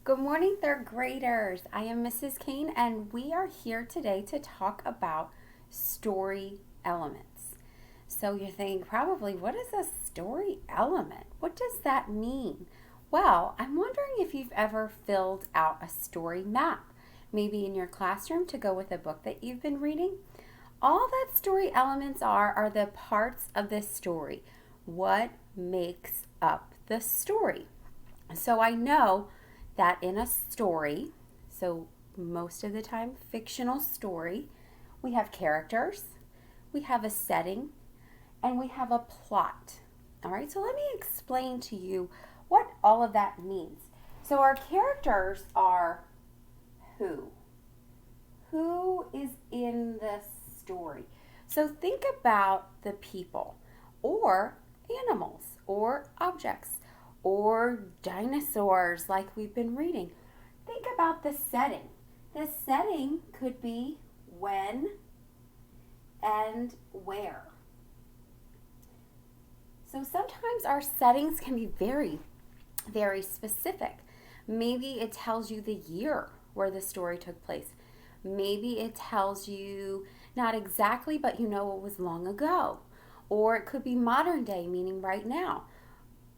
Good morning, third graders. I am Mrs. Kane, and we are here today to talk about story elements. So you're thinking probably, what is a story element? What does that mean? Well, I'm wondering if you've ever filled out a story map, maybe in your classroom to go with a book that you've been reading. All that story elements are the parts of the story. What makes up the story? So I know that in a story, so most of the time fictional story, we have characters, we have a setting, and we have a plot. All right, so let me explain to you what all of that means. So our characters are who? Who is in the story? So think about the people or animals or objects or dinosaurs like we've been reading. Think about the setting. The setting could be when and where. So sometimes our settings can be very, very specific. Maybe it tells you the year where the story took place. Maybe it tells you not exactly, but you know it was long ago. Or it could be modern day, meaning right now.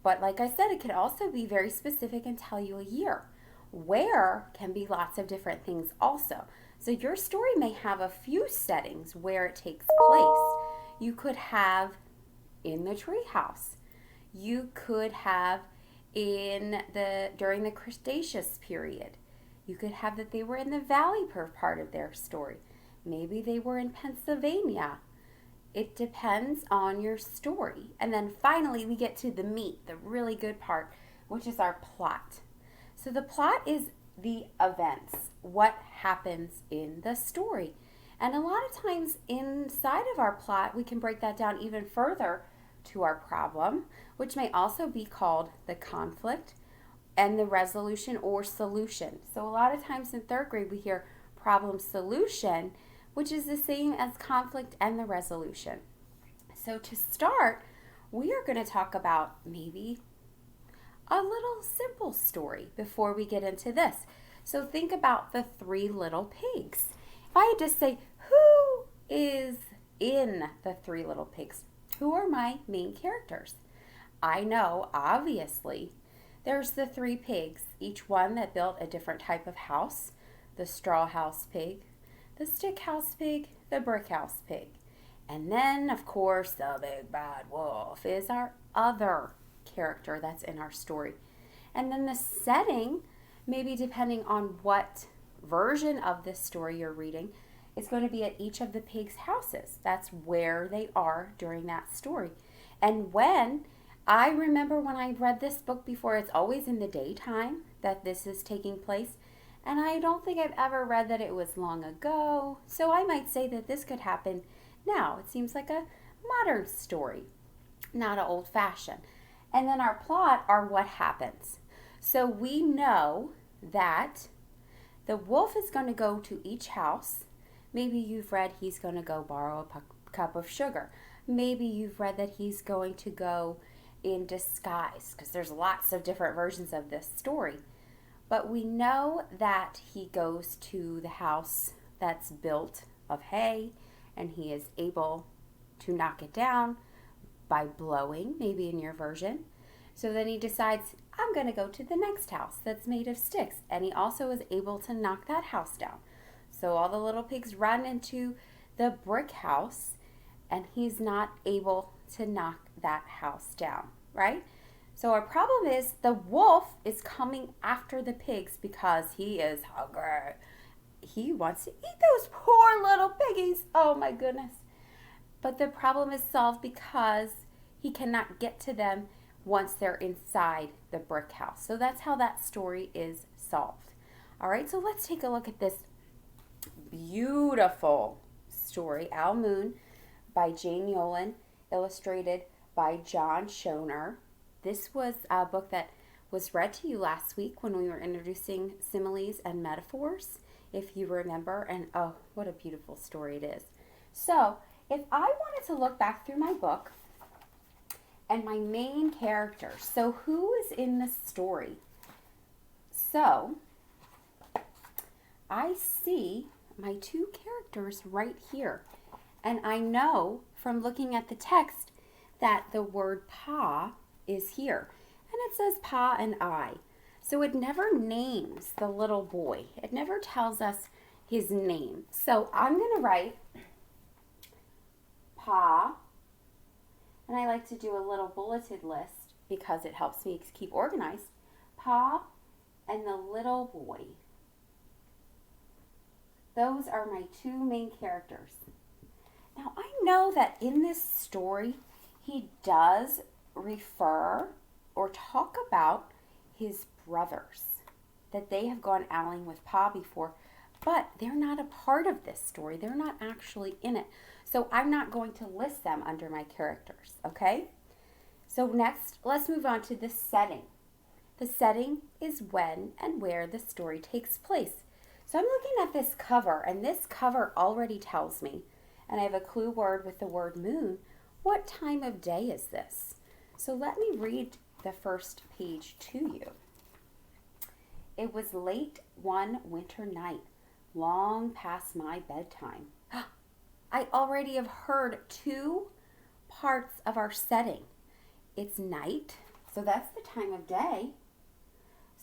But like I said, it could also be very specific and tell you a year. Where can be lots of different things also. So your story may have a few settings where it takes place. You could have in the treehouse. You could have during the Cretaceous period. You could have that they were in the valley per part of their story. Maybe they were in Pennsylvania. It depends on your story. And then finally, we get to the meat, the really good part, which is our plot. So the plot is the events, what happens in the story. And a lot of times inside of our plot, we can break that down even further to our problem, which may also be called the conflict and the resolution or solution. So a lot of times in third grade, we hear problem solution, which is the same as conflict and the resolution. So to start, we are going to talk about maybe a little simple story before we get into this. So think about the three little pigs. If I had to say, who is in the three little pigs? Who are my main characters? I know, obviously, there's the three pigs, each one that built a different type of house. The straw house pig, the stick house pig, the brick house pig. And then, of course, the big bad wolf is our other character that's in our story. And then the setting, maybe depending on what version of this story you're reading, is going to be at each of the pigs' houses. That's where they are during that story. And I remember when I read this book before, it's always in the daytime that this is taking place. And I don't think I've ever read that it was long ago. So I might say that this could happen now. It seems like a modern story, not an old-fashioned. And then our plot are what happens. So we know that the wolf is going to go to each house. Maybe you've read he's going to go borrow a cup of sugar. Maybe you've read that he's going to go in disguise, because there's lots of different versions of this story. But we know that he goes to the house that's built of hay, and he is able to knock it down by blowing, maybe in your version. So then he decides, I'm going to go to the next house that's made of sticks. And he also is able to knock that house down. So all the little pigs run into the brick house, and he's not able to knock that house down, right? So our problem is the wolf is coming after the pigs because he is hungry. He wants to eat those poor little piggies. Oh my goodness. But the problem is solved because he cannot get to them once they're inside the brick house. So that's how that story is solved. All right, so let's take a look at this beautiful story, Al Moon, by Jane Yolen, illustrated by John Schoner. This was a book that was read to you last week when we were introducing similes and metaphors, if you remember. And oh, what a beautiful story it is. So if I wanted to look back through my book and my main characters, so who is in the story? So I see my two characters right here. And I know from looking at the text that the word Pa is here. And it says Pa and I. So it never names the little boy. It never tells us his name. So I'm going to write Pa. And I like to do a little bulleted list because it helps me keep organized. Pa and the little boy. Those are my two main characters. Now, I know that in this story, he does refer or talk about his brothers, that they have gone owling with Pa before, but they're not a part of this story. They're not actually in it. So I'm not going to list them under my characters, okay? So next, let's move on to the setting. The setting is when and where the story takes place. So I'm looking at this cover, and this cover already tells me, and I have a clue word with the word moon, what time of day is this? So let me read the first page to you. It was late one winter night, long past my bedtime. I already have heard two parts of our setting. It's night, so that's the time of day.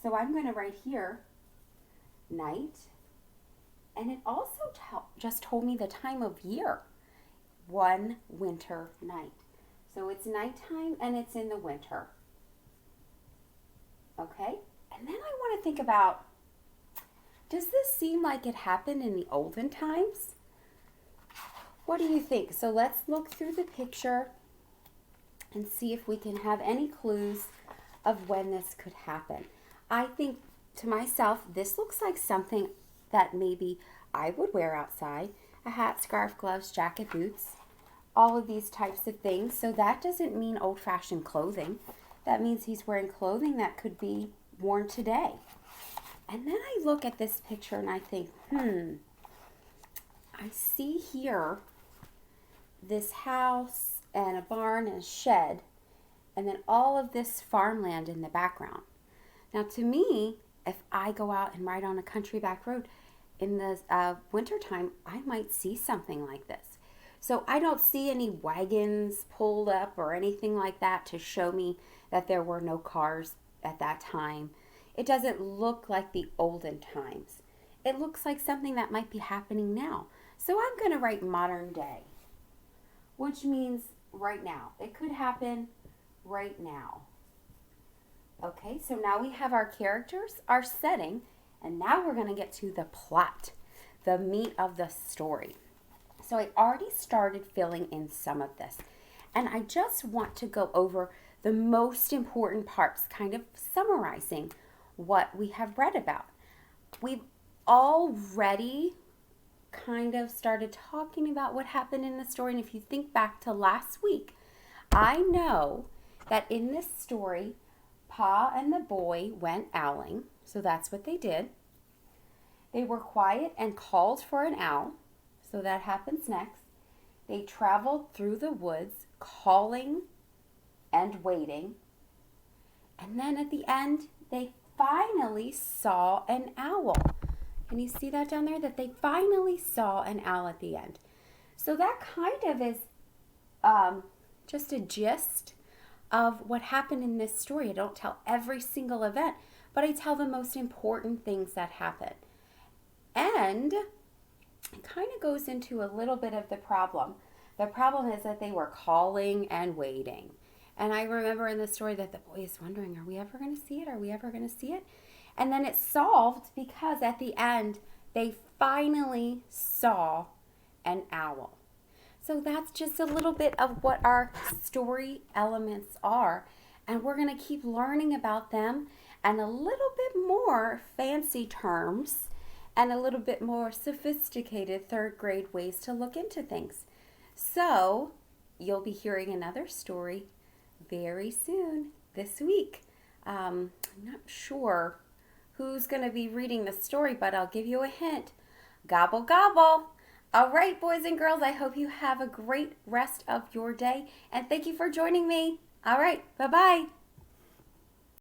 So I'm going to write here, night. And it also just told me the time of year, one winter night. So it's nighttime and it's in the winter. Okay? And then I want to think about, does this seem like it happened in the olden times? What do you think? So let's look through the picture and see if we can have any clues of when this could happen. I think to myself, this looks like something that maybe I would wear outside. A hat, scarf, gloves, jacket, boots, all of these types of things. So that doesn't mean old-fashioned clothing. That means he's wearing clothing that could be worn today. And then I look at this picture and I think, I see here this house and a barn and a shed, and then all of this farmland in the background. Now to me, if I go out and ride on a country back road in the wintertime, I might see something like this. So I don't see any wagons pulled up or anything like that to show me that there were no cars at that time. It doesn't look like the olden times. It looks like something that might be happening now. So I'm going to write modern day, which means right now. It could happen right now. Okay, so now we have our characters, our setting, and now we're going to get to the plot, the meat of the story. So I already started filling in some of this, and I just want to go over the most important parts, kind of summarizing what we have read about. We've already kind of started talking about what happened in the story, and if you think back to last week, I know that in this story, Pa and the boy went owling, so that's what they did. They were quiet and called for an owl, so that happens next. They traveled through the woods, calling and waiting. And then at the end, they finally saw an owl. Can you see that down there? That they finally saw an owl at the end. So that kind of is just a gist of what happened in this story. I don't tell every single event, but I tell the most important things that happen. And it kind of goes into a little bit of the problem. The problem is that they were calling and waiting. And I remember in the story that the boy is wondering, are we ever going to see it? Are we ever going to see it? And then it's solved because at the end, they finally saw an owl. So that's just a little bit of what our story elements are. And we're going to keep learning about them and a little bit more fancy terms and a little bit more sophisticated third grade ways to look into things. So you'll be hearing another story very soon this week. I'm not sure who's going to be reading the story, but I'll give you a hint. Gobble, gobble. All right, boys and girls, I hope you have a great rest of your day, and thank you for joining me. All right, bye-bye.